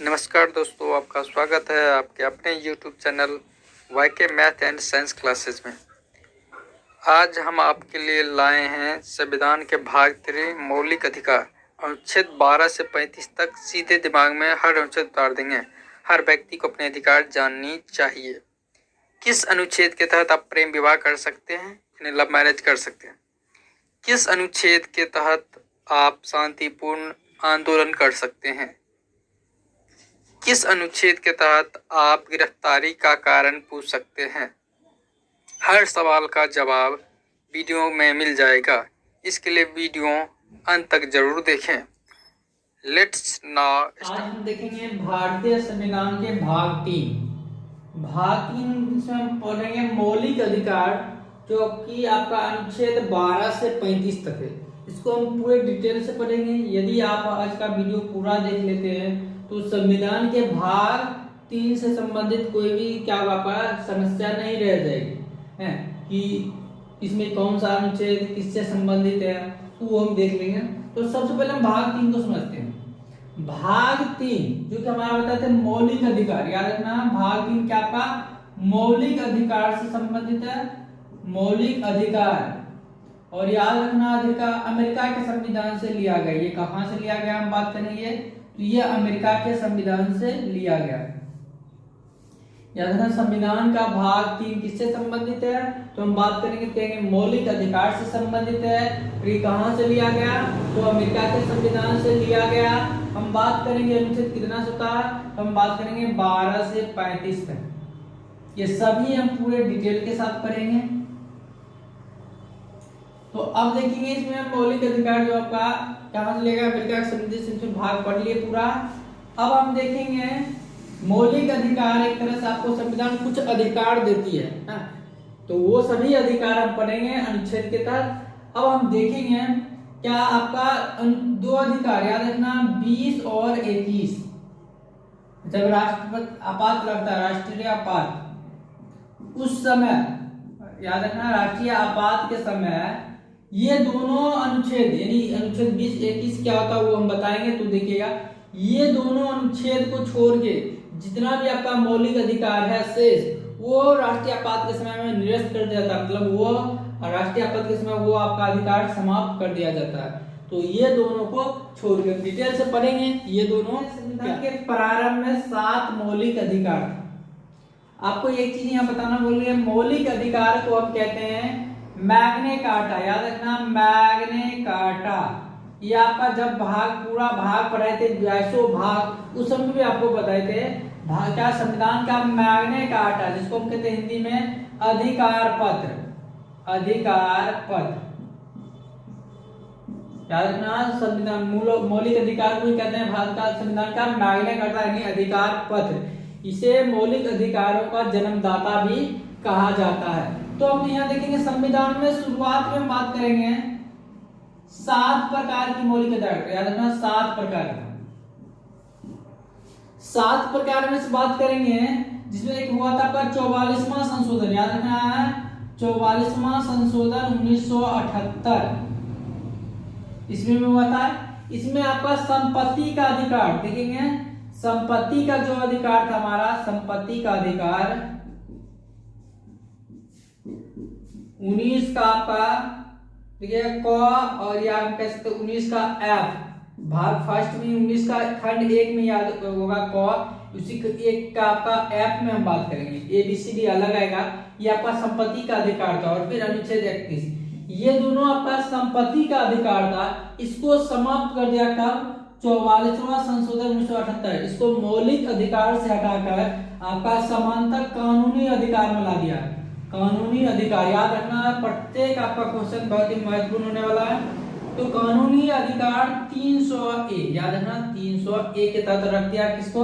नमस्कार दोस्तों, आपका स्वागत है आपके अपने YouTube channel YK math and science classes में। आज हम आपके लिए लाए हैं संविधान के भाग 3 मौलिक अधिकार अनुच्छेद 12 से 35 तक। सीधे दिमाग में हर अनुच्छेद उतार देंगे। हर व्यक्ति को अपने अधिकार जाननी चाहिए। किस अनुच्छेद के तहत आप प्रेम विवाह कर सकते हैं, यानी लव मैरिज कर सकते हैं? किस अनुच्छेद के तहत आप शांतिपूर्ण आंदोलन कर सकते हैं? किस अनुच्छेद के तहत आप गिरफ्तारी का कारण पूछ सकते हैं? हर सवाल का जवाब वीडियो में मिल जाएगा। इसके लिए वीडियो अंत तक जरूर देखें। लेट्स नाउ आज हम देखेंगे भारतीय संविधान के भाग 3। भाग 3 से हम पढ़ेंगे मौलिक अधिकार, जो कि आपका अनुच्छेद 12 से 35 तक है। इसको हम पूरे डिटेल से पढ़ेंगे। यदि आप आज का वीडियो पूरा देख लेते हैं तो संविधान के भाग 3 से संबंधित कोई भी क्या आपका समस्या नहीं रह जाएगी है कि इसमें कौन सा अनुच्छेद किससे संबंधित है, तो वो हम देख लेंगे। तो सबसे पहले हम भाग 3 को समझते हैं। भाग 3 जो कि हमारा बताते हैं मौलिक अधिकार, याद रखना भाग 3 क्या आपका मौलिक अधिकार से संबंधित है। मौलिक अधिकार, और याद रखना अधिकार अमेरिका के संविधान से लिया गया। ये कहां से लिया गया हम बात करेंगे, तो ये अमेरिका के संविधान से लिया गया। याद रखना संविधान का भाग 3 किससे संबंधित है, तो हम बात करेंगे मौलिक अधिकार से संबंधित है। ये कहां से लिया गया, तो अमेरिका के संविधान से लिया गया। हम बात करेंगे अनुच्छेद कितना से होता है, तो हम बात करेंगे 12 से 35 तक। ये सभी हम पूरे डिटेल के साथ पढ़ेंगे। तो अब देखेंगे इसमें मौलिक अधिकार जो आपका कहां से लेगा, अमेरिका के संविधान से भाग पढ़ लिए पूरा। अब हम देखेंगे मौलिक अधिकार, एक तरह से आपको संविधान कुछ अधिकार देती है ना? तो वो सभी अधिकार हम पढ़ेंगे अनुच्छेद के तहत। अब हम देखेंगे क्या आपका दो अधिकार, याद रखना 20 और 21। जब राष्ट्रपति आपात लगता है, राष्ट्रीय आपात, उस समय याद रखना राष्ट्रीय आपात के समय ये दोनों अनुच्छेद, यानी अनुच्छेद 20 21 क्या होता है वो हम बताएंगे। तो देखिएगा ये दोनों अनुच्छेद को छोड़ के जितना भी आपका मौलिक अधिकार है शेष, वो राष्ट्रीय आपात के समय में निरस्त कर दिया जाता है। मतलब वो राष्ट्रीय आपत्ति के समय वो आपका अधिकार समाप्त कर दिया जाता है। तो ये दोनों को छोड़कर डिटेल से पढ़ेंगे। ये दोनों संविधान के प्रारंभ में 7 मौलिक अधिकार। आपको एक चीज यहाँ बताना बोल रही है, मौलिक अधिकार को हम कहते हैं मैग्ने कार्टा। याद रखना मैग्ने कार्टा। ये आपका जब पूरा भाग पढ़ाए थे 82 भाग, उस समय भी आपको बताए थे भाग क्या संविधान का मैग्ने कार्टा, जिसको हम कहते हैं हिंदी में अधिकार पत्र। अधिकार पत्र याद रखना संविधान मौलिक अधिकार को कहते हैं भारत का संविधान का मैग्ना कार्टा यानी अधिकार पत्र। इसे मौलिक अधिकारों का जन्मदाता भी कहा जाता है। तो हम यहाँ देखेंगे संविधान में शुरुआत में बात करेंगे 7 प्रकार की मौलिक अधिकार। याद रखना 7 प्रकार, 7 प्रकार में से बात करेंगे, जिसमें एक हुआ था आपका 44वां संशोधन। याद रखना है 44वां संशोधन 1978, इसमें हुआ था। इसमें आपका संपत्ति का अधिकार देखेंगे। संपत्ति का जो अधिकार था हमारा, संपत्ति का अधिकार 19 का आपका देखिए क, और या हम कह सकते 19 का एफ, भाग फर्स्ट में 19 का खंड 1 में याद होगा क, उसी एक का आपका एफ में हम बात करेंगे। ABCD अलग आएगा। ये आपका संपत्ति का अधिकार था। और फिर अनुच्छेद 31, ये दोनों आपका संपत्ति का अधिकार था, इसको समाप्त कर दिया कब, 44वां संशोधन 1978। इसको मौलिक अधिकार से हटाकर आपका समानता कानूनी अधिकार में ला दिया। कानूनी अधिकार याद रखना है, प्रत्येक आपका क्वेश्चन बहुत ही महत्वपूर्ण होने वाला है। तो कानूनी अधिकार 300A, याद रखना 300A के तहत रख दिया किसको,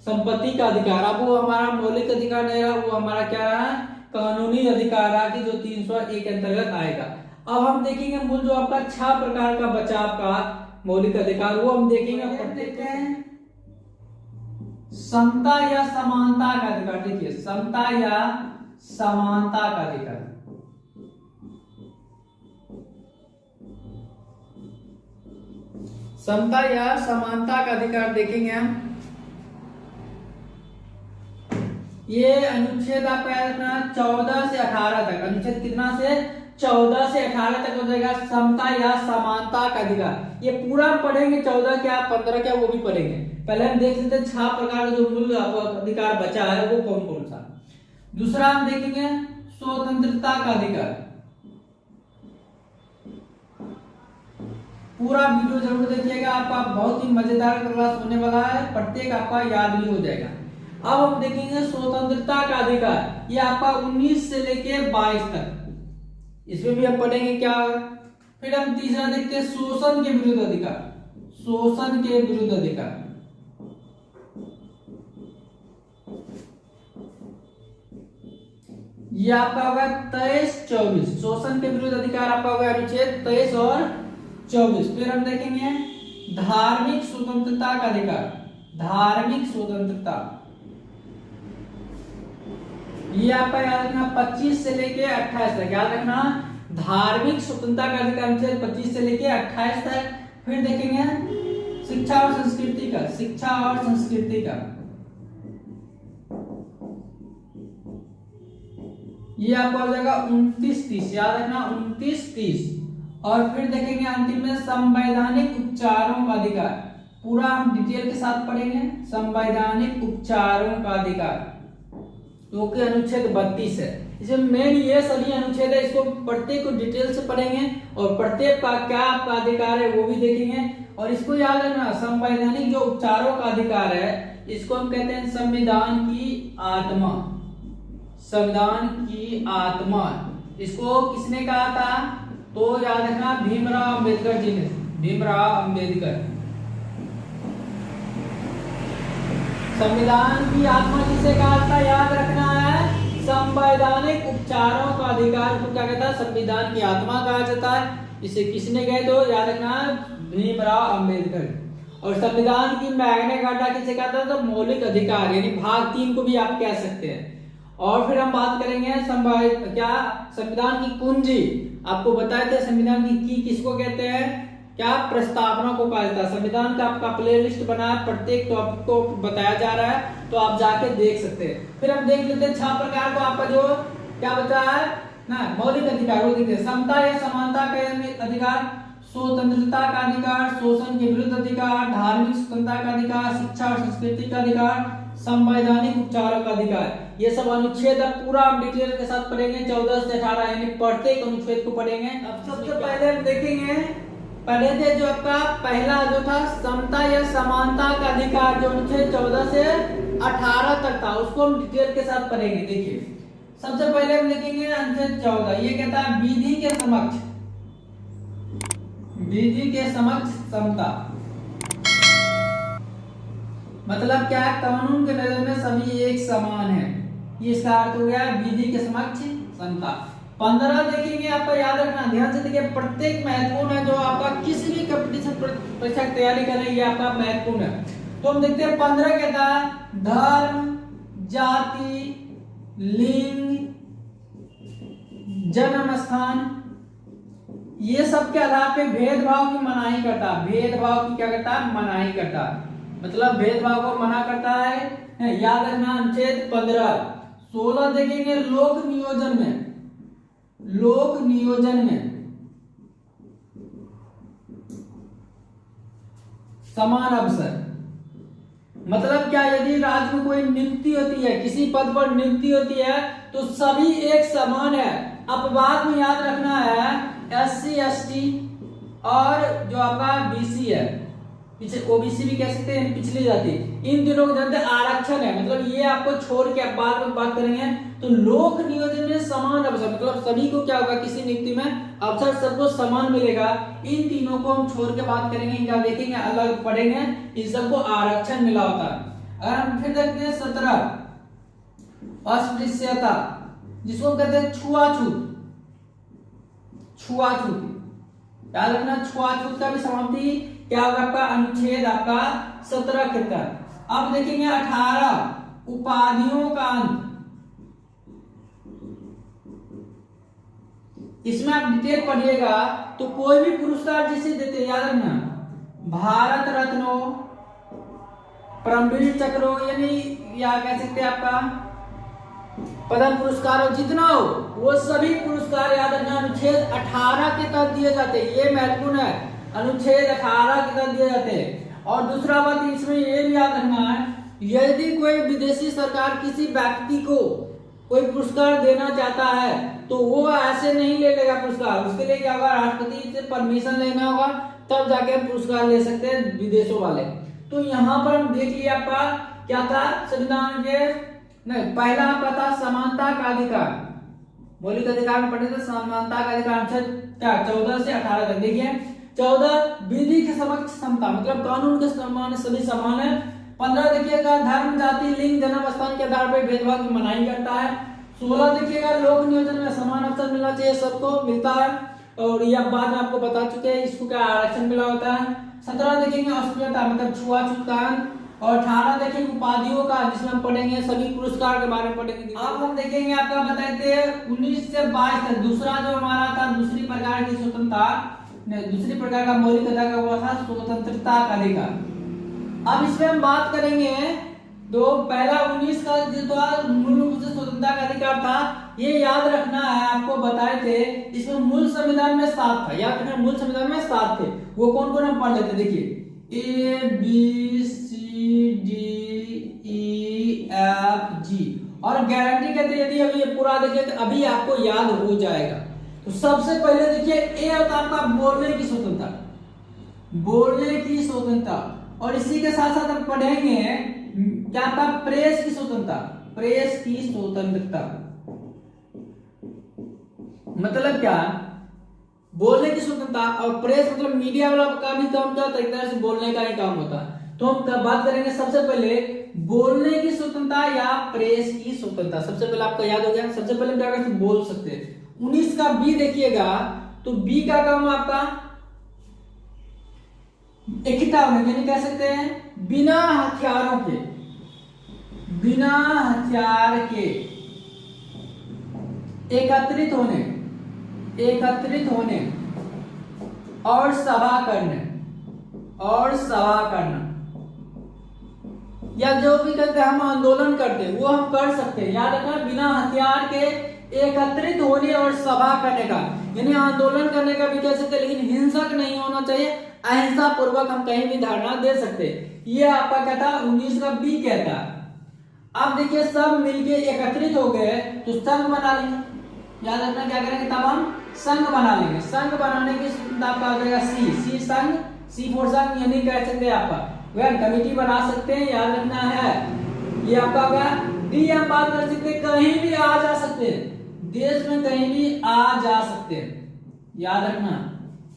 संपत्ति का अधिकार। अब वो हमारा मौलिक अधिकार नहीं रहा, वो हमारा क्या रहा, कानूनी अधिकार रहा कि जो 300A के अंतर्गत आएगा। अब हम देखेंगे मूल जो आपका 6 प्रकार का बचा आपका मौलिक अधिकार, वो हम देखेंगे। देखते हैं समता या समानता का अधिकार। देखिए समता या समानता का अधिकार, समता या समानता का अधिकार देखेंगे हम। ये अनुच्छेद आपका याद रखना 14 से 18 तक, अनुच्छेद कितना से 14 से 18 तक हो जाएगा समता या समानता का अधिकार। ये पूरा पढ़ेंगे, 14 क्या 15 क्या वो भी पढ़ेंगे। पहले हम देख लेते हैं 6 प्रकार का जो मूल अधिकार बचा है वो कौन कौन सा। दूसरा हम देखेंगे स्वतंत्रता का अधिकार। पूरा वीडियो जरूर देखिएगा, आपका बहुत ही मजेदार क्लास होने वाला है, प्रत्येक आपका याद भी हो जाएगा। अब हम देखेंगे स्वतंत्रता का अधिकार, ये आपका 19 से लेके 22 तक, इसमें भी हम पढ़ेंगे क्या। फिर हम तीसरा देखते हैं शोषण के विरुद्ध अधिकार। शोषण के विरुद्ध अधिकार, ये आपका होगा 23-24। शोषण के विरुद्ध अधिकार आपका होगा अनुच्छेद 23 और 24। फिर हम देखेंगे धार्मिक स्वतंत्रता का अधिकार। धार्मिक स्वतंत्रता, ये आपका याद रखना 25 से लेके 28 तक, याद रखना धार्मिक स्वतंत्रता का अधिकार अनुच्छेद 25 से लेके 28 तक। फिर देखेंगे शिक्षा और संस्कृति का। शिक्षा और संस्कृति का, ये आपका हो जाएगा 29-30, याद रखना 29-30। और फिर देखेंगे अंतिम में संवैधानिक उपचारों का अधिकार। पूरा हम डिटेल के साथ पढ़ेंगे संवैधानिक उपचारों का अधिकार, जो कि अनुच्छेद 32 है। इसमें मेन ये सभी अनुच्छेद है, इसको प्रत्येक को डिटेल से पढ़ेंगे और प्रत्येक का क्या आपका अधिकार है वो भी देखेंगे। और इसको याद रखना संवैधानिक जो उपचारों का अधिकार है, इसको हम कहते हैं संविधान की आत्मा। संविधान की आत्मा, इसको किसने कहा था, तो याद रखना भीमराव अंबेडकर जी ने। भीमराव अंबेडकर। संविधान की आत्मा किसे कहा था, याद रखना है संवैधानिक उपचारों का अधिकार को क्या कहता है, संविधान की आत्मा कहा जाता है। इसे किसने कहे, तो याद रखना भीमराव अंबेडकर। और संविधान की मैग्ना कार्टा किसे कहता है, तो मौलिक अधिकार, यानी भाग 3 को भी आप कह सकते हैं। और फिर हम बात करेंगे संविधान की कुंजी। आपको बताए थे संविधान की किसको कहते हैं, क्या प्रस्तावना को कहा जाता है। संविधान का आपका प्लेलिस्ट बना है, प्रत्येक टॉपिक को बताया जा रहा है, तो आप जाके देख सकते हैं। फिर हम देख लेते हैं 6 प्रकार को, आपका जो क्या बचा है ना मौलिक अधिकार, वो देखते हैं समता या समानता का अधिकार, स्वतंत्रता का अधिकार, शोषण के विरुद्ध अधिकार, धार्मिक स्वतंत्रता का अधिकार, शिक्षा और संस्कृति का अधिकार, संवैधानिक उपचारों का अधिकार। ये सब अनुच्छेद अब पूरा हम डिटेल के साथ पढ़ेंगे 14 से 18, यानी प्रत्येक अनुच्छेद को पढ़ेंगे। अब सबसे पहले हम देखेंगे, पहले थे जो आपका पहला जो था समता या समानता का अधिकार, जो अनुच्छेद 14 से 18 तक था, उसको हम डिटेल के साथ पढ़ेंगे। देखिए सबसे पहले हम देखेंगे अनुच्छेद 14, ये कहता है विधि के समक्ष, विधि के समक्ष समता। मतलब क्या है, कानून के नजर में सभी एक समान है, ये इसका अर्थ हो गया विधि के समक्ष समता। 15 देखेंगे, आपको याद रखना, ध्यान से देखिए, प्रत्येक महत्वपूर्ण है, जो आपका किसी भी कंपटीशन परीक्षा की तैयारी कर रही है आपका महत्वपूर्ण है। तो हम देखते हैं 15 कहता है धर्म, जाति, लिंग, जन्म स्थान, ये सब के आधार पे भेदभाव की मनाही करता है। भेदभाव की क्या करता है, मनाही करता है, मतलब भेदभाव को मना करता है। याद रखना अनुच्छेद 15। 16 देखेंगे लोक नियोजन में, लोक नियोजन में समान अवसर। मतलब क्या, यदि राज्य में कोई नियुक्ति होती है, किसी पद पर नियुक्ति होती है, तो सभी एक समान है। अपवाद में याद रखना है SC ST और जो आपका BC है, पीछे OBC भी कह सकते हैं, पिछली जाति, इन तीनों के जानते आरक्षण है। मतलब ये आपको छोड़ के बाद में बात करेंगे। तो लोक नियोजन में समान अवसर, मतलब सभी को क्या होगा, किसी नियुक्ति में अवसर सबको समान मिलेगा। इन तीनों को हम छोड़ के बात करेंगे, क्या देखेंगे, अलग पढ़ेंगे, इन सबको आरक्षण मिला होता है। अगर हम फिर देखते हैं 17 अस्पृश्यता, जिसको कहते हैं छुआछूत। छुआछूत याद रखना, छुआछूत का भी समाप्ति क्या होगा, आपका अनुच्छेद आपका 17 के तहत। अब देखेंगे 18 उपाधियों का अंत। इसमें आप डिटेल पढ़िएगा तो कोई भी पुरस्कार जिसे देते, याद रखना भारत रत्नो, परमवीर चक्रो, यानी या कह सकते हैं आपका पद्म पुरस्कार हो जितना हो वो सभी पुरस्कार याद रखना अनुच्छेद 18 के तहत दिए जाते हैं। ये महत्वपूर्ण है, अनुच्छेद 18 के तहत दिए जाते हैं। और दूसरा बात इसमें ये भी याद रखना है, यदि कोई विदेशी सरकार किसी व्यक्ति को कोई पुरस्कार देना चाहता है तो वो ऐसे नहीं ले लेगा पुरस्कार, उसके लिए क्या होगा, राष्ट्रपति से परमिशन लेना होगा, तब जाके हम पुरस्कार ले सकते हैं विदेशों वाले। तो यहाँ पर हम देख लिया आपका क्या था, संविधान के नहीं, पहला आपका था समानता का अधिकार, मौलिक अधिकार में पढ़े थे समानता का अधिकार, अनुच्छेद क्या 14 से 18 तक। देखिए 14 विधि के समक्ष समता, मतलब कानून के सामने सभी समान है। 15 देखिएगा धर्म जाति लिंग जन्म स्थान के आधार पर भेदभाव की मनाही करता है। 16 देखिएगा लोक नियोजन में समान अवसर मिलना चाहिए, सबको मिलता है, और यह बाद में आपको बता चुके हैं इसको क्या आरक्षण मिला होता है। 17 देखेंगे अस्पृश्यता मतलब छुआछूत का, और 18 देखेंगे उपाधियों का, जिसमें हम पढ़ेंगे सभी पुरस्कार के बारे में पढ़ेंगे। अब हम देखेंगे आपका बताते हैं 19 से 22 तक दूसरा जो हमारा था दूसरी प्रकार की स्वतंत्रता, दूसरी प्रकार का मौलिक अधिकार हुआ था स्वतंत्रता का अधिकार। अब इसमें हम बात करेंगे तो पहला 19 का जो मूल रूप से स्वतंत्रता का अधिकार था, ये याद रखना है, आपको बताए थे इसमें मूल संविधान में 7 था, याद रखना मूल संविधान में 7 थे। वो कौन कौन हम पढ़ लेते, देखिए A B C D E F G, और गारंटी कहते यदि अभी ये पूरा देखिए तो अभी आपको याद हो जाएगा। तो सबसे पहले देखिए ए होता आपका बोलने की स्वतंत्रता, बोलने की स्वतंत्रता, और इसी के साथ साथ हम पढ़ेंगे क्या था प्रेस की स्वतंत्रता, प्रेस की स्वतंत्रता मतलब क्या, बोलने की स्वतंत्रता, और प्रेस मतलब मीडिया वाला का भी काम क्या होता है, एक तरह से बोलने का ही काम होता है। तो हम बात करेंगे सबसे पहले बोलने की स्वतंत्रता या प्रेस की स्वतंत्रता। सबसे पहले आपका याद हो गया, सबसे पहले हम क्या करते बोल सकते हैं। 19 का बी देखिएगा, तो बी का काम आपका एकता होने, यानी कह सकते हैं बिना हथियारों के, बिना हथियार के एकत्रित होने, एकत्रित होने और सभा करने, और सभा करना, या जो भी करते हम आंदोलन करते हैं वो हम कर सकते हैं। याद रखना बिना हथियार के एकत्रित होने और सभा करने का, यानी आंदोलन करने का भी कह सकते हैं, लेकिन हिंसक नहीं होना चाहिए, अहिंसा पूर्वक हम कहीं भी धरना दे सकते हैं। ये आपका क्या था 19 का बी कहता है। अब देखिए सब मिलके एकत्रित हो गए तो संघ बना लेंगे, याद रखना क्या करेंगे तब हम संघ बना लेंगे। संघ बनाने की स्वतंत्रता आपका आ जाएगा सी, सी संघ, सी फॉर संघ, यानी कह सकते हैं आपका वह कमेटी बना सकते हैं, याद रखना है। ये आपका क्या डी, हम बात कर सकते हैं कहीं भी आ जा सकते हैं, देश में कहीं भी आ जा सकते हैं, याद रखना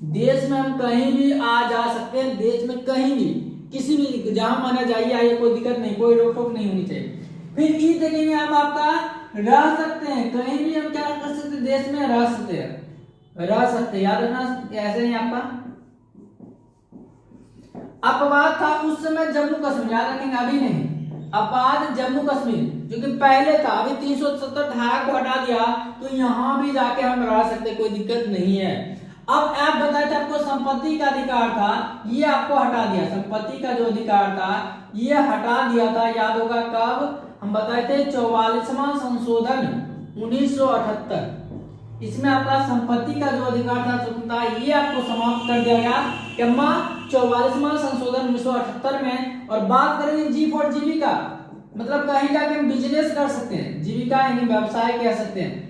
देश में हम कहीं भी आ जा सकते हैं, देश में कहीं भी किसी भी जहां माना जाइए आइए, कोई दिक्कत नहीं, कोई रोक टोक नहीं होनी चाहिए। फिर ई देखेंगे हम आपका रह सकते हैं, कहीं भी हम क्या कर सकते हैं देश में रह सकते हैं, रह सकते हैं, याद रखना ऐसे ही आपका अपवाद था उस समय जम्मू कश्मीर, याद रखेंगे अभी नहीं, अपवाद जम्मू कश्मीर जो कि पहले था, अभी 370 धारा को हटा दिया तो यहाँ भी जाके हम रह सकते, कोई दिक्कत नहीं है। अब आप बताए थे आपको संपत्ति का अधिकार था, ये आपको हटा दिया, संपत्ति का जो अधिकार था ये हटा दिया था, याद होगा कब हम बताए थे 44वां संशोधन 1978, इसमें आपका संपत्ति का जो अधिकार था स्वतंत्रता ये आपको समाप्त कर दिया गया, क्या 44वां संशोधन 1978 में। और बात करेंगे जी फॉर जीविका, मतलब कहीं जाके हम बिजनेस कर सकते हैं, जीविका यानी व्यवसाय कह सकते हैं,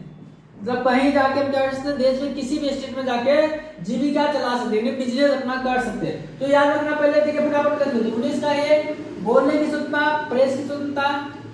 मतलब कहीं जाके हम क्या कर सकते हैं देश में किसी भी स्टेट में जाके जीविका चला सकते हैं, बिजनेस अपना कर सकते हैं। तो याद रखना पहले देखिए फटाफट कर लेते 19 का ए बोलने की स्वतंत्रता, प्रेस की स्वतंत्रता,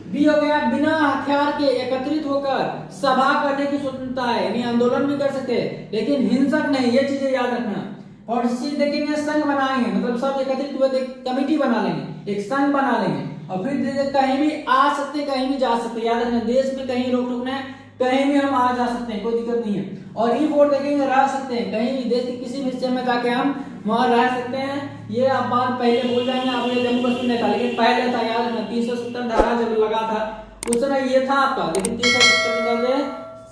बी हो गया बिना हथियार के एकत्रित होकर सभा करने की स्वतंत्रता है, यानी आंदोलन भी कर सकते हैं लेकिन हिंसक नहीं, ये चीजें याद रखना। और सी देखेंगे संघ बनाएंगे, मतलब सब एकत्रित हुए कमेटी बना लेंगे, एक संघ बना लेंगे, और फिर कहीं भी आ सकते कहीं भी जा सकते, याद रखना देश में कहीं रोक टोक नहीं, कहीं भी हम आ जा सकते हैं, कोई दिक्कत नहीं है। और ई वोट देखेंगे रह सकते हैं, कहीं भी देश के किसी भी हिस्से में जाके हम वहां रह सकते हैं। ये आप बात पहले भूल जाएंगे, आपने जम्मू कश्मीर नहीं था लेकिन पहले था, याद रखना 370 धारा जब लगा था उस समय ये था आपका, लेकिन 370 में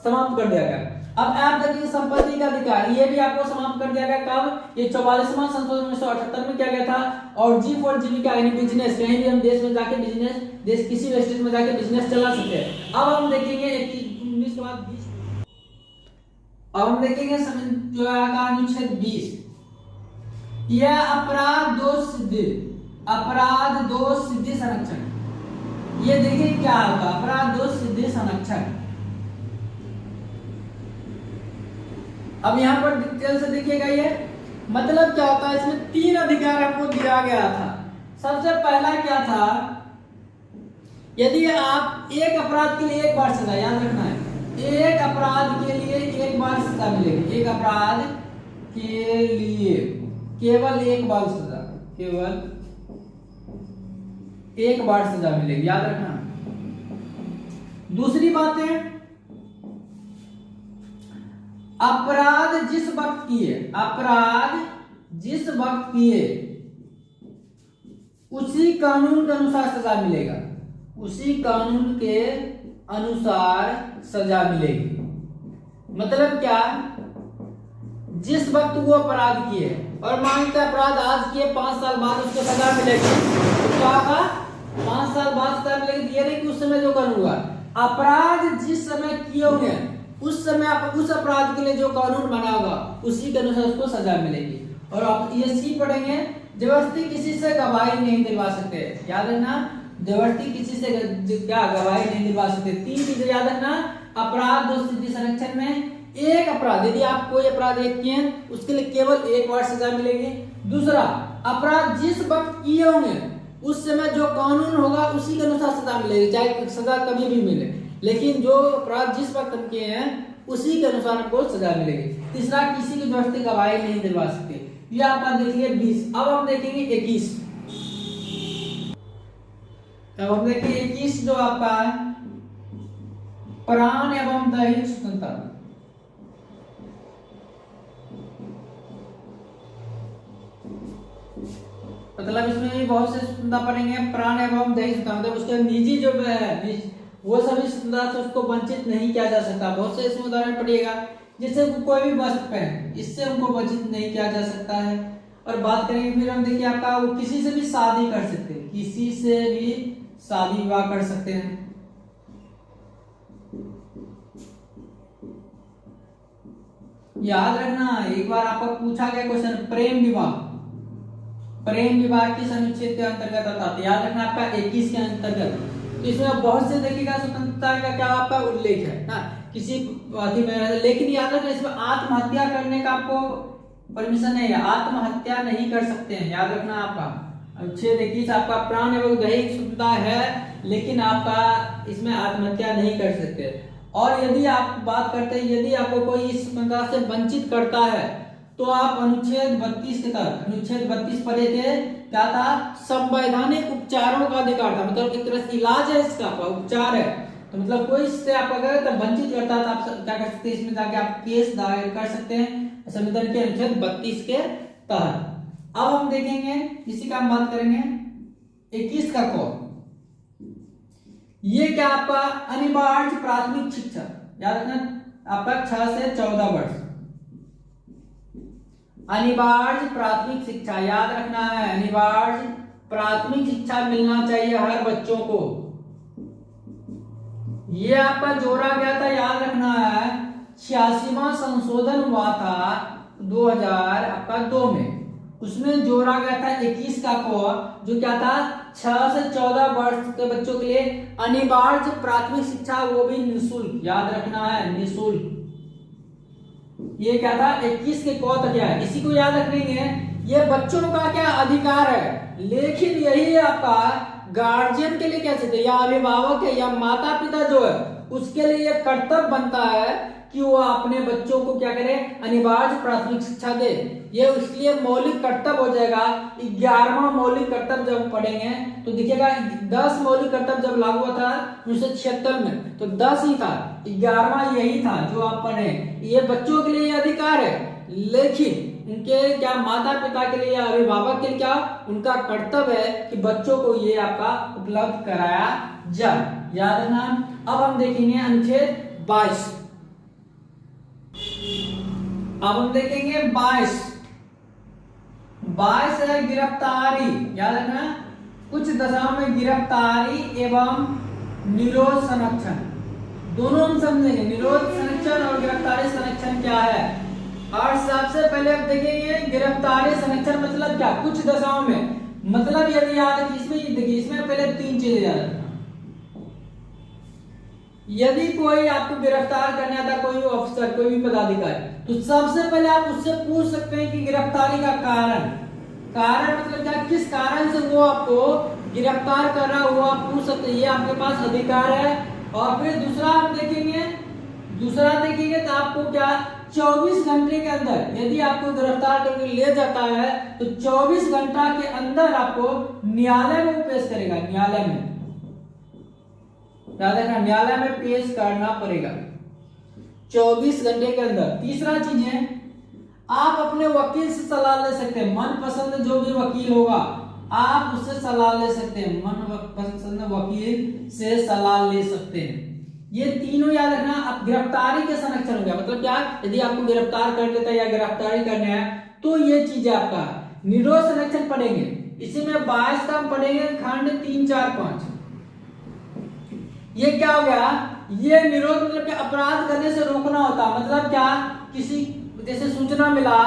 समाप्त कर दिया गया। अब आप देखिए संपत्ति का अधिकार, ये भी आपको समाप्त कर दिया गया कब, ये 44वां संशोधन 1978 में किया गया था। और जी फॉर जीविका यानी बिजनेस, कहीं भी हम देश में जाके बिजनेस, देश किसी भी स्टेट में जाके बिजनेस चला सकते हैं। अब हम देखेंगे 19 के बाद 20, अब हम देखेंगे जो है अनुच्छेद 20, यह अपराध दोष सिद्धि संरक्षण। ये देखिए क्या होगा अपराध दोष सिद्धि संरक्षण। अब यहाँ पर डिटेल से देखिएगा, ये मतलब क्या होता है, इसमें 3 अधिकार आपको दिया गया था। सबसे पहला क्या था, यदि आप एक अपराध के लिए एक बार सजा, याद रखना है, एक अपराध के लिए एक बार सजा मिलेगी, एक अपराध के लिए केवल एक बार सजा, केवल एक बार सजा मिलेगी, याद रखना। दूसरी बात है, अपराध जिस वक्त किए, अपराध जिस वक्त किए उसी कानून के अनुसार सजा मिलेगा, उसी कानून के अनुसार सजा मिलेगी। मतलब क्या, जिस वक्त वो अपराध किए और मानते अपराध आज किए 5 साल बाद उसको सजा मिलेगी, तो क्या होगा 5 साल बाद सजा मिलेगी। ये नहीं कि उस समय जो कानून हुआ, अपराध जिस समय किए होंगे उस समय आप उस अपराध के लिए जो कानून बना होगा उसी के अनुसार उसको सजा मिलेगी। और आप ये सी पढ़ेंगे, जबरदस्ती किसी से गवाही नहीं दिलवा सकते, याद रखना, जबरदस्ती किसी से क्या गवाही नहीं दिलवा सकते। 3 चीजें याद रखना, अपराध दोष सिद्धि संरक्षण में एक अपराध, यदि आप कोई अपराध एक किए हैं उसके लिए केवल एक बार सजा मिलेगी। दूसरा, अपराध जिस वक्त किए होंगे उस समय जो कानून होगा उसी के अनुसार सजा मिलेगी, चाहे सजा कभी भी मिले, लेकिन जो अपराध जिस वक्त हम किए हैं उसी के अनुसार हमको सजा मिलेगी। तीसरा, किसी की जबरदस्ती गवाही नहीं दिलवा सकते। ये आपका देखिए 20। अब हम देखेंगे 21। अब हम देखेंगे 21 जो आपका प्राण एवं दैहिक स्वतंत्रता। मतलब इसमें बहुत से स्वतंत्रता पढ़ेंगे, प्राण एवं दैहिक स्वतंत्रता, मतलब उसके निजी जो है वो सभी स्वतंत्रता से उसको वंचित नहीं किया जा सकता। बहुत से इसमें उदाहरण पढ़िएगा, जिससे कोई भी वस्त्र पहने इससे उनको वंचित नहीं किया जा सकता है। और बात करेंगे फिर हम देखिए आपका, वो किसी से भी शादी कर सकते हैं, किसी से भी शादी विवाह कर सकते हैं। याद रखना, एक बार आपको पूछा गया क्वेश्चन, प्रेम विवाह, प्रेम विवाह किस अनुच्छेद के अंतर्गत आता है, याद रखना आपका 21 के अंतर्गत। इसमें बहुत से देखिएगा स्वतंत्रता का क्या आपका उल्लेख है ना, किसी में, लेकिन याद रखना इसमें आत्महत्या करने का आपको परमिशन नहीं है, आत्महत्या नहीं कर सकते हैं, याद रखना आपका। अनुच्छेद 21 आपका प्राण एवं दैहिक स्वतंत्रता है, लेकिन आपका इसमें आत्महत्या नहीं कर सकते। और यदि आप बात करते हैं, यदि आपको कोई इस स्वतंत्रता से वंचित करता है तो आप अनुच्छेद 32 के तहत, अनुच्छेद 32 पढ़े थे, क्या था, संवैधानिक उपचारों का अधिकार था, मतलब एक तरह से इलाज है इसका, उपचार है। तो मतलब कोई इससे आप अगर वंचित करता है तो आप क्या कर सकते हैं, इसमें जाके आप केस दायर कर सकते हैं संविधान के अनुच्छेद 32 के तहत। अब हम देखेंगे, इसी का हम बात करेंगे 21 का को, ये क्या आपका अनिवार्य प्राथमिक शिक्षा, याद रखना आपका 6 से 14 वर्ष, अनिवार्य प्राथमिक शिक्षा, याद रखना है, अनिवार्य प्राथमिक शिक्षा मिलना चाहिए हर बच्चों को। ये आपका जोड़ा गया था, याद रखना है, 86वां संशोधन हुआ था 2002 में, उसमें जोड़ा गया था 21 का को, जो क्या था 6 से 14 वर्ष के बच्चों के लिए अनिवार्य प्राथमिक शिक्षा, वो भी निःशुल्क, याद रखना है, निःशुल्क। ये क्या था 21 के को क्या है, इसी को याद रखेंगे। ये बच्चों का क्या अधिकार है, लेकिन यही आपका गार्जियन के लिए क्या चाहिए, या अभिभावक है या माता पिता जो है उसके लिए ये कर्तव्य बनता है कि वो अपने बच्चों को क्या करे, अनिवार्य प्राथमिक शिक्षा दे। ये इसलिए मौलिक कर्तव्य हो जाएगा। 11वां मौलिक कर्तव्य जब पढ़ेंगे तो देखिएगा 10 मौलिक कर्तव्य जब लागू हुआ था 1976 में, तो 10 ही था, 11वां यही था जो आप पढ़े। ये बच्चों के लिए अधिकार है, लेकिन उनके क्या माता पिता के लिए, अभिभावक के लिए क्या उनका कर्तव्य है कि बच्चों को ये आपका उपलब्ध कराया जाए, याद रखना। अब हम देखेंगे अनुच्छेद 22। अब हम देखेंगे 22। 22 है गिरफ्तारी, याद रखना, कुछ दशाओं में गिरफ्तारी एवं निरोध संरक्षण, दोनों हम समझेंगे। निरोध संरक्षण और गिरफ्तारी संरक्षण क्या है। और सबसे पहले आप देखेंगे गिरफ्तारी संरक्षण मतलब क्या, कुछ दशाओं में, मतलब यदि याद रखिए इसमें, देखिए इसमें पहले 3 चीजें याद रखना। यदि कोई आपको गिरफ्तार करने आता, कोई भी अफसर, कोई भी पदाधिकारी, तो सबसे पहले आप उससे पूछ सकते हैं कि गिरफ्तारी का कारण, कारण मतलब क्या, किस कारण से वो आपको गिरफ्तार कर रहा है, वो आप पूछ सकते हैं, ये आपके पास अधिकार है। और फिर दूसरा हम देखेंगे, तो आपको क्या, 24 घंटे के अंदर यदि आपको गिरफ्तार करके ले जाता है तो 24 घंटा के अंदर आपको न्यायालय में पेश करेगा, न्यायालय में, याद रखना, न्यायालय में पेश करना पड़ेगा 24 घंटे के अंदर। तीसरा चीज है, आप अपने वकील से सलाह ले सकते हैं, मनपसंद जो भी वकील होगा आप उससे सलाह ले सकते हैं, मनपसंद वकील से सलाह ले सकते हैं। ये तीनों याद रखना। अब गिरफ्तारी के संरक्षण हो गया, मतलब क्या, यदि आपको गिरफ्तार कर देता है या गिरफ्तारी करने है तो ये चीज आपका निरोध संरक्षण पढ़ेंगे। इसी में 22 का हम पढ़ेंगे खंड 3, 4, 5। ये क्या हो गया, ये निरोध मतलब क्या, अपराध करने से रोकना होता, मतलब क्या, किसी जैसे सूचना मिला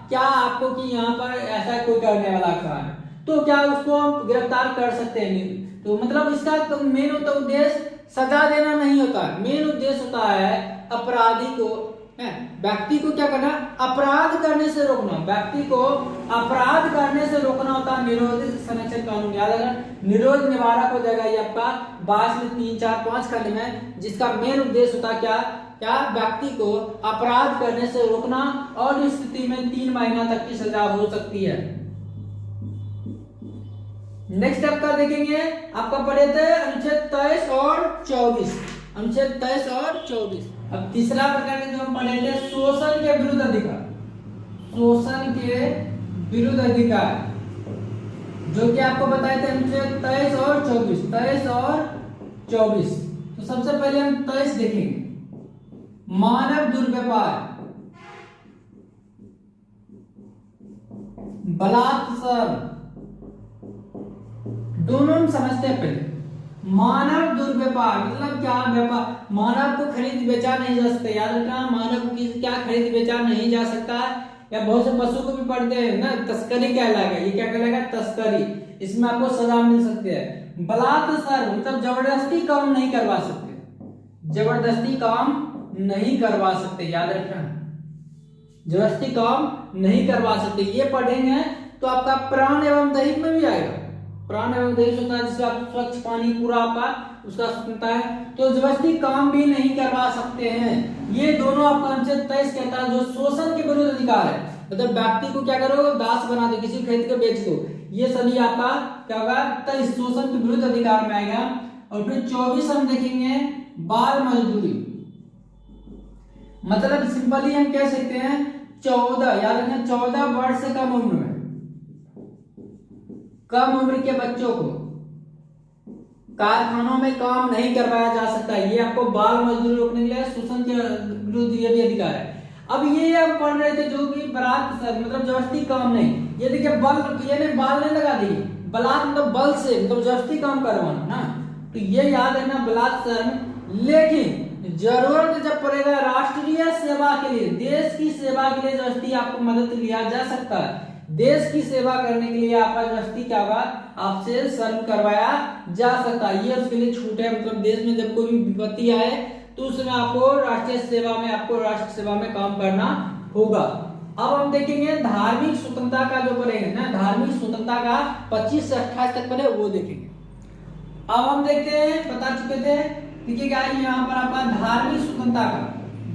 क्या आपको कि यहाँ पर ऐसा कोई करने वाला काम है, तो क्या उसको हम गिरफ्तार कर सकते हैं। तो मतलब इसका तो मेन होता उद्देश्य सजा देना नहीं होता, मेन उद्देश्य होता है अपराधी को, व्यक्ति को क्या करना, अपराध करने से रोकना, व्यक्ति को अपराध करने से रोकना होता है निरोध संरक्षण कानून। याद रखना, निरोध निवारक हो जाएगा ये आपका 22 में 3, 4, 5 खंड में, जिसका मेन उद्देश्य होता क्या, क्या, व्यक्ति को अपराध करने से रोकना, और इस स्थिति में 3 महीना तक की सजा हो सकती है। नेक्स्ट आपका देखेंगे, आपका पढ़े थे अनुच्छेद 23 और 24, अनुच्छेद 23 और 24। अब तीसरा प्रकार के जो हम पढ़े थे, शोषण के विरुद्ध अधिकार, शोषण के विरुद्ध अधिकार, जो कि आपको बताए थे अनुच्छेद 23 और 24, 23 और 24। तो सबसे पहले हम 23 देखेंगे, मानव दुर्व्यवहार, बलात्कार, दोनों हम समझते हैं। पहले मानव दुर्व्यवहार मतलब क्या, व्यापार, मानव को खरीद बेचा नहीं जा सकता, याद रखना, मानव की क्या खरीद बेचा नहीं जा सकता, या बहुत से पशु को भी पढ़ते हैं ना, तस्करी कहलाएगा, ये क्या कहलाएगा, तस्करी, इसमें आपको सजा मिल सकती है। बलात्कार मतलब जबरदस्ती काम नहीं करवा सकते, जबरदस्ती काम नहीं करवा सकते, याद रखना, जबरदस्ती काम नहीं करवा सकते। ये पढ़ेंगे तो आपका प्राण एवं दैहिक में भी आएगा, प्राण एवं दैहिक होता है जिसका स्वच्छ पानी पूरा आपका उसका सुनता है, तो जबरदस्ती काम भी नहीं करवा सकते हैं। ये दोनों आपका अनुच्छेद 23 कहता है जो शोषण के विरुद्ध अधिकार है, मतलब व्यक्ति को क्या करो, दास बना दो, किसी खरीद के बेच दो, ये सभी आपका क्या होगा, 23 शोषण के विरुद्ध अधिकार में आएगा। और फिर 24 हम देखेंगे, बाल मजदूरी, मतलब सिंपली हम कह सकते हैं 14, याद रखना, 14 वर्ष से कम उम्र में, कम उम्र के बच्चों को कारखानों में काम नहीं करवाया जा सकता। ये आपको बाल मजदूरी रोकने के लिए शोषण के विरुद्ध ये भी अधिकार है। अब ये हम पढ़ रहे थे जो कि बलात्कार मतलब जबरदस्ती काम नहीं, ये देखिए बाल, ये बाल नहीं लगा दिए, बलात् मतलब बल से मतलब जबरदस्ती काम करवाना ना, तो ये याद है ना बलात्कार। लेकिन जरूरत जब पड़ेगा राष्ट्रीय सेवा के लिए, देश की सेवा के लिए जबरदस्ती आपको मदद लिया जा सकता है, देश की सेवा करने के लिए आपका जबरदस्ती क्या होगा, आपसे शर्म करवाया जा सकता है, ये उसके लिए छूट है। मतलब देश में जब कोई भी विपत्ति आए तो उसमें आपको राष्ट्रीय सेवा में, आपको राष्ट्र सेवा में काम करना होगा। अब हम देखेंगे धार्मिक स्वतंत्रता का जो पढ़ेंगे ना, धार्मिक स्वतंत्रता का 25 से 28 तक पढ़े वो देखेंगे। अब हम देखते हैं, बता चुके थे, देखिए क्या है यहाँ पर आपका धार्मिक स्वतंत्रता का,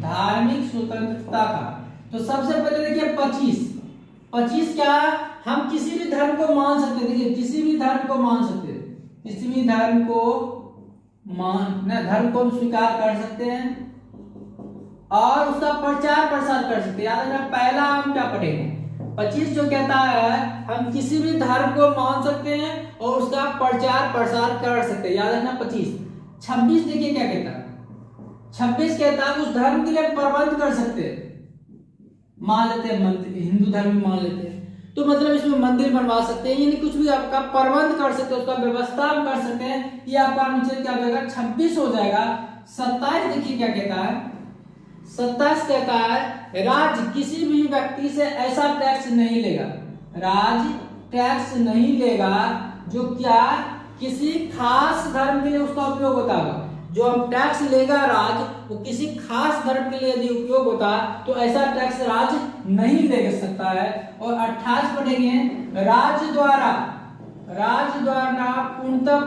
धार्मिक स्वतंत्रता का, तो सबसे पहले देखिए 25 क्या, हम किसी भी धर्म को मान सकते हैं, देखिए किसी भी धर्म को मान सकते हैं, किसी भी धर्म को धर्म को हम स्वीकार कर सकते हैं और उसका प्रचार प्रसार कर सकते हैं। याद रखना, पहला हम क्या पढ़ेंगे, 25 जो कहता है हम किसी भी धर्म को मान सकते हैं और उसका प्रचार प्रसार कर सकते हैं, याद रखना 25। 26 देखिए क्या कहता है, 26 कहता है उस धर्म के लिए प्रबंध कर सकते हैं, मान लेते हैं, मंदिर हिंदू धर्म में मान लेते हैं, तो मतलब इसमें मंदिर बनवा सकते हैं, यानी कुछ भी आपका प्रबंध कर सकते हैं, उसका व्यवस्था कर सकते हैं। ये आपका अनुच्छेद क्या हो जाएगा, 26 हो जाएगा। 27 देखिए क्या कहता है, 27 कहता है राज्य किसी भी व्यक्ति से ऐसा टैक्स नहीं लेगा, राज्य टैक्स नहीं लेगा जो क्या किसी खास धर्म के लिए उसका उपयोग होता है। जो हम टैक्स लेगा राज्य, वो किसी खास धर्म के लिए यदि उपयोग होता है तो ऐसा टैक्स राज्य नहीं ले सकता है। और 28 पढ़ेंगे, राज्य द्वारा पूर्णतः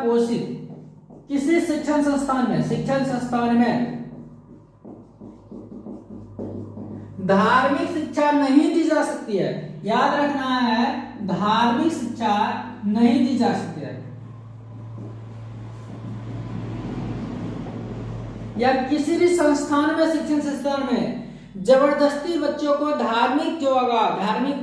पोषित किसी शिक्षण संस्थान में धार्मिक शिक्षा नहीं दी जा सकती है। याद रखना है, धार्मिक शिक्षा नहीं दी जा सकती है। या किसी भी संस्थान में, शिक्षण संस्थान में जबरदस्ती बच्चों को धार्मिक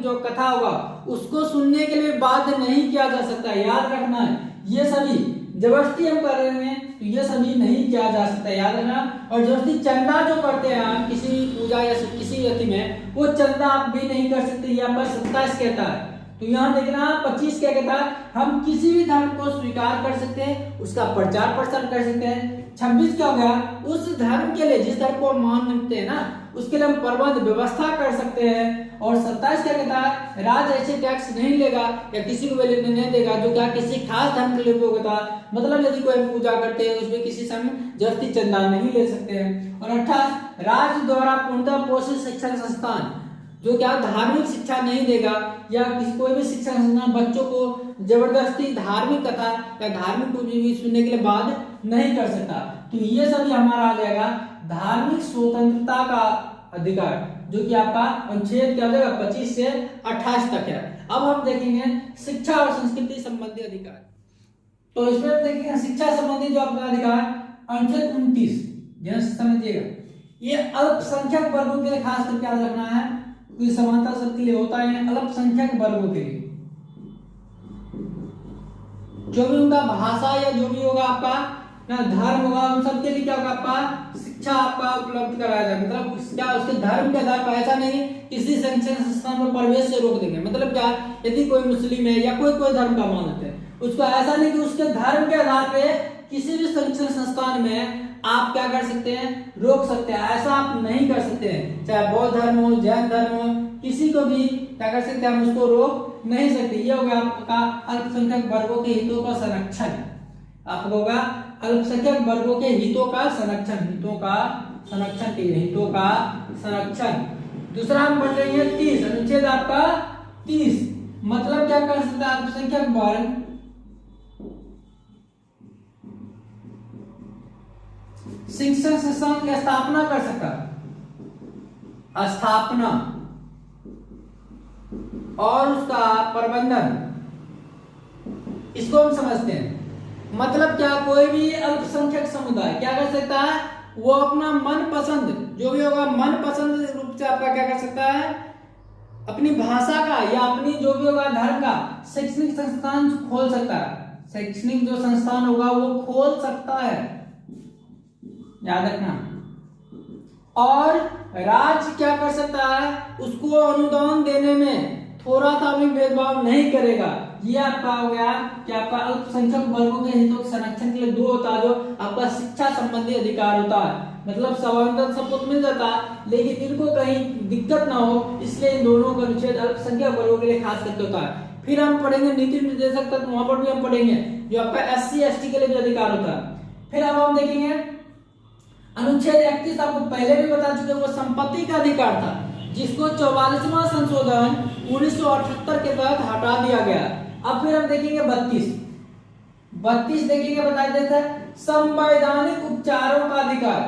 जो कथा होगा उसको सुनने के लिए बाध्य नहीं किया जा सकता। याद रखना है, ये सभी जबरदस्ती हम कर रहे हैं तो ये सभी नहीं किया जा सकता, याद रखना। और जबरदस्ती चंदा जो करते हैं आप किसी पूजा या किसी यति में, वो चंदा आप भी नहीं कर सकते। यहाँ पर 27 कहता है, तो यहाँ देखना 25 क्या कहता है, हम किसी भी धर्म को स्वीकार कर सकते हैं, उसका प्रचार प्रसार कर सकते हैं। 26 क्या हो गया, उस धर्म के लिए, जिस धर्म को हम मानते हैं ना, उसके लिए हम प्रबंध व्यवस्था कर सकते हैं। और 27 क्या कहता है, राज्य ऐसे टैक्स नहीं लेगा या किसी को वैल्यू नहीं देगा जो क्या किसी खास धर्म के लिए उपयोग होता है। मतलब यदि कोई पूजा करते हैं उसमें किसी समय जबरदस्ती चंदा नहीं ले सकते हैं। और 28 राज्य द्वारा पूर्णतः पोषित शिक्षण संस्थान जो क्या धार्मिक शिक्षा नहीं देगा या किसी कोई भी शिक्षण संस्थान बच्चों को जबरदस्ती धार्मिक कथा या धार्मिक कुछ भी सुनने के लिए बाध्य नहीं कर सकता। तो ये सभी हमारा आ जाएगा धार्मिक स्वतंत्रता का अधिकार, जो कि आपका अनुच्छेद क्या हो जाएगा 25 से 28 तक है। अब हम देखेंगे शिक्षा और संस्कृति संबंधी अधिकार। तो इसमें देखेंगे शिक्षा संबंधी जो आपका अधिकार अनुच्छेद 29, ध्यान से समझिएगा। ये अल्पसंख्यक वर्गों के लिए खास करके याद रखना है, कोई समानता सबके लिए होता है, अल्पसंख्यक वर्गों के लिए जो भी उनका भाषा या जो भी होगा आपका ना धर्म होगा, उन सबके लिए क्या होगा आपका शिक्षा आपका उपलब्ध कराया जाए। मतलब क्या उसके धर्म के आधार पर, ऐसा नहीं किसी शिक्षण संस्थान में प्रवेश से रोक देंगे। मतलब क्या, यदि कोई मुस्लिम है या कोई धर्म का मानते हैं, उसको ऐसा नहीं कि उसके धर्म के आधार पे किसी भी शिक्षण संस्थान में आप क्या कर सकते हैं, रोक सकते हैं। ऐसा आप नहीं कर सकते हैं, चाहे बौद्ध धर्म हो, जैन धर्म हो, किसी को भी क्या कर सकते हैं, हम उसको रोक नहीं सकते। ये हो गया आपका अल्पसंख्यक वर्गों के हितों का संरक्षण। आपको होगा अल्पसंख्यक वर्गों के हितों का संरक्षण, हितों का संरक्षण। दूसरा हम पढ़ लेंगे 30, अनुच्छेद आपका 30। मतलब क्या कर सकता है, अल्पसंख्यक वर्ग शिक्षण संस्थान की स्थापना कर सकता, स्थापना और उसका प्रबंधन, इसको हम समझते हैं। मतलब क्या, कोई भी अल्पसंख्यक समुदाय क्या कर सकता है, वो अपना मनपसंद जो भी होगा, मनपसंद रूप से आपका क्या कर सकता है, अपनी भाषा का या अपनी जो भी होगा धर्म का शैक्षणिक संस्थान खोल सकता है। शैक्षणिक जो संस्थान होगा वो खोल सकता है, याद रखना। और राज्य क्या कर सकता है, उसको अनुदान देने में थोड़ा सा भी भेदभाव नहीं करेगा। ये आपका हो गया कि आपका अल्पसंख्यक वर्गों के हितों के संरक्षण के लिए दो होता है, जो आपका शिक्षा संबंधी अधिकार होता है। मतलब समानता सबको मिल जाता है, लेकिन इनको कहीं दिक्कत ना हो, इसलिए इन दोनों का अनुच्छेद अल्पसंख्यक वर्गों के लिए खास करके होता है। फिर हम पढ़ेंगे नीति निर्देशक तत्व, वहां पर भी हम पढ़ेंगे जो आपका SC ST के लिए जो अधिकार होता है। फिर अब हम देखेंगे अनुच्छेद 31, आपको पहले भी बता चुके, वो संपत्ति का अधिकार था, जिसको 44वां संशोधन 1978 के तहत हटा दिया गया। अब फिर हम देखेंगे 32 देखेंगे, बता देता है संवैधानिक उपचारों का अधिकार,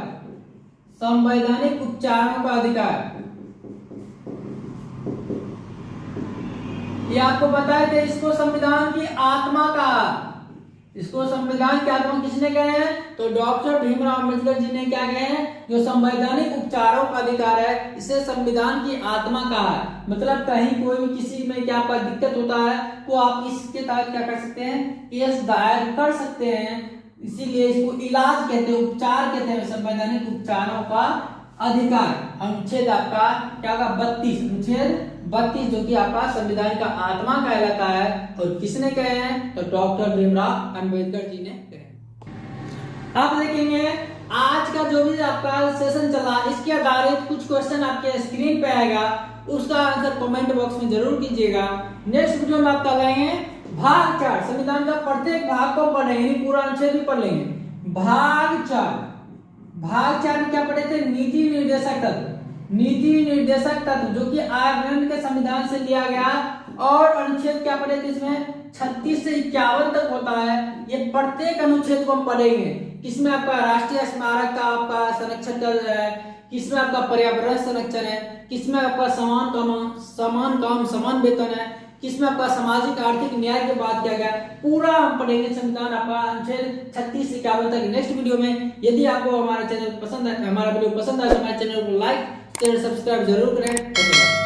संवैधानिक उपचारों का अधिकार। ये आपको बताया था, इसको संविधान की आत्मा का, इसको संविधान की आत्मा किसने कहे हैं, तो डॉक्टर भीमराव अम्बेडकर जी ने क्या कहे हैं, जो संवैधानिक उपचारों का अधिकार है, इसे संविधान की आत्मा कहा है। मतलब कहीं कोई भी किसी में क्या आपका दिक्कत होता है तो आप इसके तहत क्या कर सकते हैं, केस दायर कर सकते हैं। इसीलिए इसको इलाज कहते हैं, उपचार कहते हैं, संवैधानिक उपचारों का अधिकार, अनुच्छेद आपका क्या होगा 32, अनुच्छेद 32 जो कि आपका संविधान का आत्मा कहलाता है। और किसने कहे हैं? तो डॉक्टर भीमराव अंबेडकर जी ने कहे। आप देखेंगे आज का जो भी आपका सेशन चला इसके आधारित कुछ क्वेश्चन आपके स्क्रीन पे आएगा, उसका आंसर कमेंट बॉक्स में जरूर कीजिएगा। नेक्स्ट वीडियो में आप करेंगे भाग 4, संविधान का प्रत्येक भाग को पढ़ेंगे, पूरा अनुच्छेद भी पढ़ लेंगे। भाग 4 में क्या पढ़े थे? नीति निर्देशक तत्व, नीति निर्देशक तत्व जो कि आयरलैंड के संविधान से लिया गया। और अनुच्छेद क्या पढ़े थे इसमें? 36 से 51 तक होता है। ये प्रत्येक अनुच्छेद को हम पढ़ेंगे। किसमें आपका राष्ट्रीय स्मारक का आपका संरक्षण कर रहा है, किसमें आपका पर्यावरण संरक्षण है, किसमें आपका समान काम समान वेतन है, किसमें आपका सामाजिक आर्थिक न्याय की बात किया गया, पूरा हम पढ़ेंगे संविधान आपका अनुच्छेद 36 से 51 तक नेक्स्ट वीडियो में। यदि आपको हमारा वीडियो पसंद आए तो हमारे चैनल को लाइक, चैनल सब्सक्राइब जरूर करें। धन्यवाद।